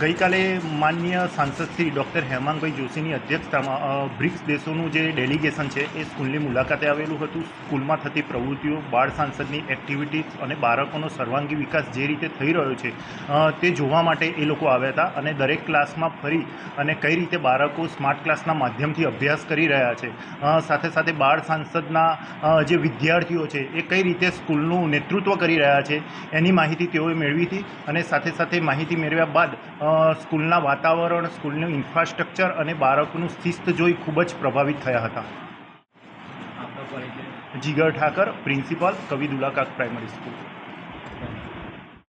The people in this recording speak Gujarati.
ગઈકાલે માનનીય સાંસદ શ્રી ડૉક્ટર હેમાંગભાઈ જોશીની અધ્યક્ષતામાં બ્રિક્સ દેશોનું જે ડેલિગેશન છે એ સ્કૂલની મુલાકાતે આવેલું હતું. સ્કૂલમાં થતી પ્રવૃત્તિઓ, બાળ સાંસદની એક્ટિવિટીઝ અને બાળકોનો સર્વાંગી વિકાસ જે રીતે થઈ રહ્યો છે તે જોવા માટે એ લોકો આવ્યા હતા. અને દરેક ક્લાસમાં ફરી અને કઈ રીતે બાળકો સ્માર્ટ ક્લાસના માધ્યમથી અભ્યાસ કરી રહ્યા છે, સાથે સાથે બાળ સાંસદના જે વિદ્યાર્થીઓ છે એ કઈ રીતે સ્કૂલનું નેતૃત્વ કરી રહ્યા છે એની માહિતી તેઓએ મેળવી હતી. અને સાથે સાથે માહિતી મેળવ્યા બાદ સ્કૂલના વાતાવરણ, સ્કૂલનું ઇન્ફ્રાસ્ટ્રક્ચર અને બાળકોનું શિસ્ત જોઈ ખૂબ જ પ્રભાવિત થયા હતા. જીગર ઠાકર, પ્રિન્સિપાલ, કવિદુલ્લા કાક પ્રાઇમરી સ્કૂલ.